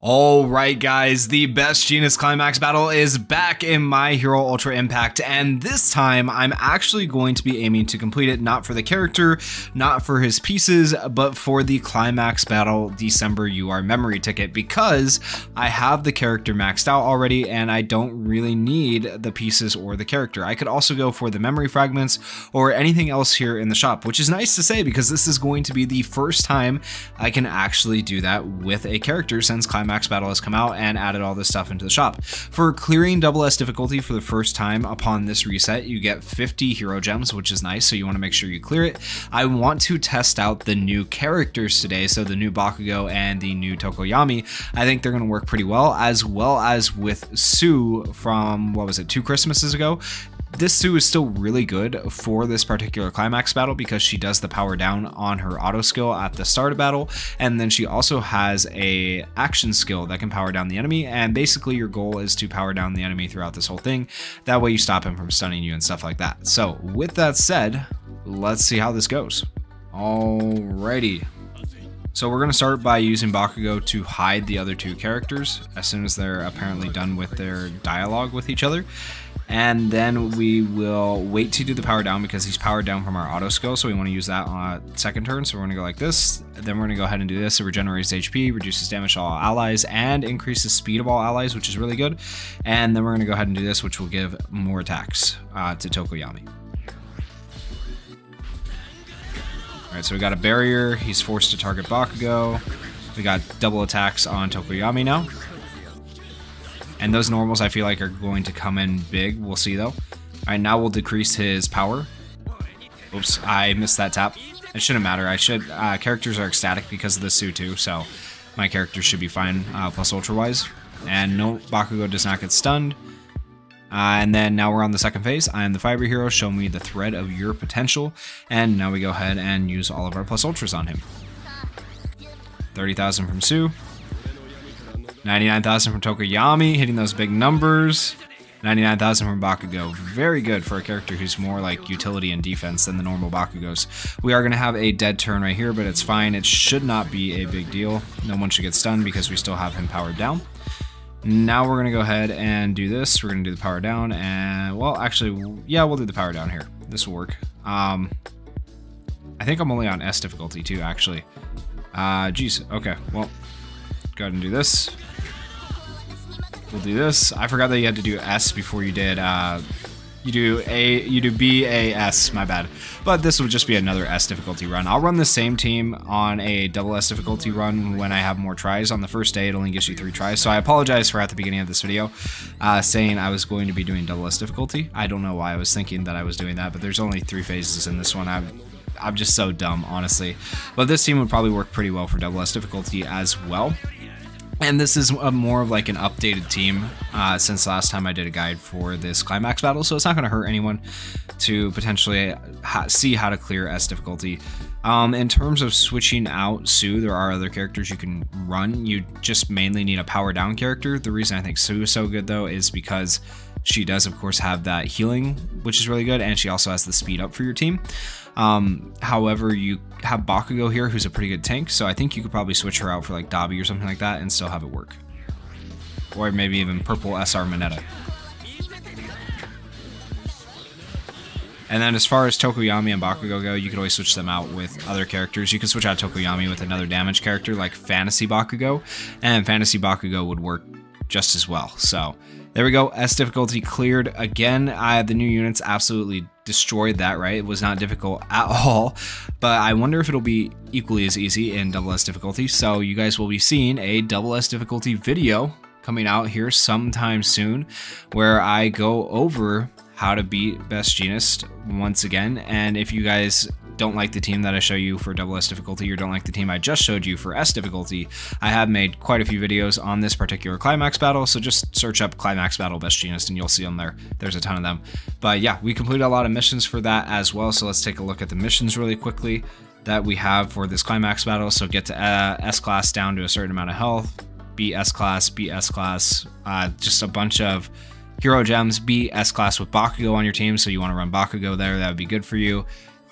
Alright guys, the best Jeanist Climax battle is back in My Hero Ultra Impact, and this time I'm actually going to be aiming to complete it not for the character, not for his pieces, but for the Climax battle December UR memory ticket, because I have the character maxed out already and I don't really need the pieces or the character. I could also go for the memory fragments or anything else here in the shop, which is nice to say because this is going to be the first time I can actually do that with a character since Climax battle has come out and added all this stuff into the shop. For clearing double S difficulty for the first time upon this reset, you get 50 hero gems, which is nice, so you want to make sure you clear it. I want to test out the new characters today, so the new Bakugo and the new Tokoyami. I think they're going to work pretty well as with Sue from, what was it, 2 Christmases ago. This Sue is still really good for this particular Climax battle because she does the power down on her auto skill at the start of battle, and then she also has a action skill that can power down the enemy, and basically your goal is to power down the enemy throughout this whole thing. That way you stop him from stunning you and stuff like that. So with that said, let's see how this goes. Alrighty. So we're going to start by using Bakugo to hide the other two characters as soon as they're apparently done with their dialogue with each other. And then we will wait to do the power down because he's powered down from our auto skill, so we want to use that on second turn. So we're going to go like this, then we're going to go ahead and do this. It regenerates HP, reduces damage to all allies, and increases speed of all allies, which is really good. And then we're going to go ahead and do this, which will give more attacks to Tokoyami. Alright, so we got a barrier, he's forced to target Bakugo. We got double attacks on Tokoyami now. And those normals I feel like are going to come in big, we'll see though. Alright, now we'll decrease his power. Oops, I missed that tap. It shouldn't matter, characters are ecstatic because of the Sue too, so my character should be fine plus ultra wise. And no, Bakugo does not get stunned. And then now we're on the second phase. I am the fiber hero, show me the thread of your potential. And now we go ahead and use all of our plus ultras on him. 30,000 from Sue. 99,000 from Tokoyami, hitting those big numbers. 99,000 from Bakugo. Very good for a character who's more like utility and defense than the normal Bakugos. We are going to have a dead turn right here, but it's fine. It should not be a big deal. No one should get stunned because we still have him powered down. Now we're going to go ahead and do this. We're going to do the power down, and well, actually, yeah, we'll do the power down here. This will work. I think I'm only on S difficulty too, actually. Geez, okay, well, go ahead and do this. We'll do this. I forgot that you had to do S before you did, you do B, A, S, my bad. But this will just be another S difficulty run. I'll run the same team on a double S difficulty run when I have more tries. On the first day, it only gives you 3 tries. So I apologize for at the beginning of this video saying I was going to be doing double S difficulty. I don't know why I was thinking that I was doing that, but there's only 3 phases in this one. I'm just so dumb, honestly. But this team would probably work pretty well for double S difficulty as well. And this is more of like an updated team since last time I did a guide for this Climax battle, so it's not going to hurt anyone to potentially see how to clear S difficulty. In terms of switching out Sue, there are other characters you can run. You just mainly need a power down character. The reason I think Sue is so good though is because she does of course have that healing, which is really good, and she also has the speed up for your team. However, you have Bakugo here, who's a pretty good tank, so I think you could probably switch her out for like Dabi or something like that and still have it work. Or maybe even purple SR Mineta. And then as far as Tokoyami and Bakugo go, you could always switch them out with other characters. You could switch out Tokoyami with another damage character like Fantasy Bakugo, and Fantasy Bakugo would work just as well. So there we go, S difficulty cleared again. The new units absolutely destroyed that, right? It was not difficult at all, but I wonder if it'll be equally as easy in double S difficulty. So you guys will be seeing a double S difficulty video coming out here sometime soon where I go over how to beat Best Jeanist once again. And if you guys don't like the team that I show you for double S difficulty or don't like the team I just showed you for S difficulty, I have made quite a few videos on this particular Climax battle, so just search up Climax battle Best Jeanist and you'll see them there. There's a ton of them. But yeah, we completed a lot of missions for that as well, so let's take a look at the missions really quickly that we have for this Climax battle. So get to S class down to a certain amount of health, beat S class, just a bunch of hero gems, beat S class with Bakugo on your team, so you want to run Bakugo there, that would be good for you.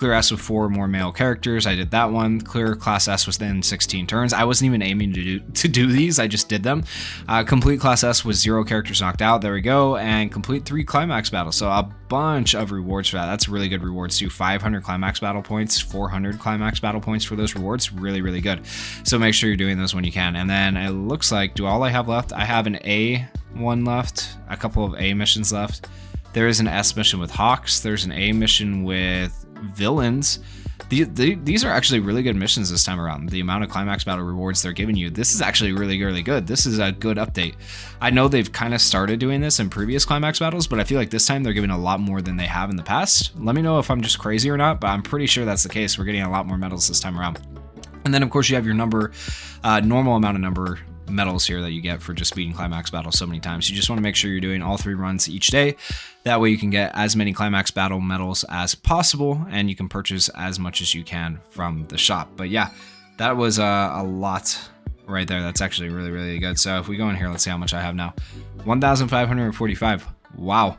Clear S with 4 or more male characters. I did that one. Clear Class S within 16 turns. I wasn't even aiming to do these. I just did them. Complete Class S with 0 characters knocked out. There we go. And complete 3 climax battles. So a bunch of rewards for that. That's really good rewards too. 500 climax battle points, 400 climax battle points for those rewards. Really, really good. So make sure you're doing those when you can. And then it looks like, do all I have left? I have an A one left, a couple of A missions left. There is an S mission with Hawks. There's an A mission with Villains. These are actually really good missions this time around. The amount of climax battle rewards they're giving you, this is actually really, really good. This is a good update. I know they've kind of started doing this in previous climax battles, but I feel like this time they're giving a lot more than they have in the past. Let me know if I'm just crazy or not, but I'm pretty sure that's the case. We're getting a lot more medals this time around. And then of course you have your normal amount of number medals here that you get for just beating climax battles so many times. You just want to make sure you're doing all 3 runs each day. That way you can get as many climax battle medals as possible, and you can purchase as much as you can from the shop. But yeah, that was a lot right there. That's actually really, really good. So if we go in here, let's see how much I have now. 1,545. Wow.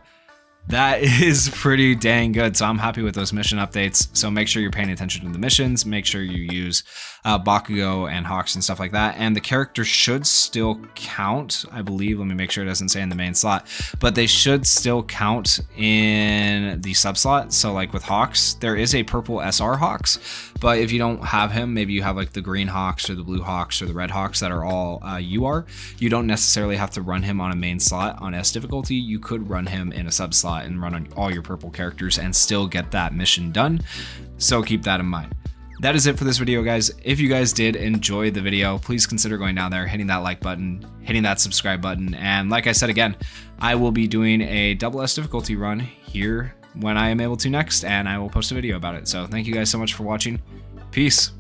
That is pretty dang good. So I'm happy with those mission updates. So make sure you're paying attention to the missions. Make sure you use Bakugo and Hawks and stuff like that. And the characters should still count, I believe. Let me make sure it doesn't say in the main slot, but they should still count in the sub slot. So like with Hawks, there is a purple SR Hawks, but if you don't have him, maybe you have like the green Hawks or the blue Hawks or the red Hawks that are all UR. You don't necessarily have to run him on a main slot on S difficulty. You could run him in a sub slot and run on all your purple characters and still get that mission done. So keep that in mind. That is it for this video, guys. If you guys did enjoy the video, please consider going down there, hitting that like button, hitting that subscribe button. And like I said again, I will be doing a double S difficulty run here when I am able to next, and I will post a video about it. So thank you guys so much for watching. Peace.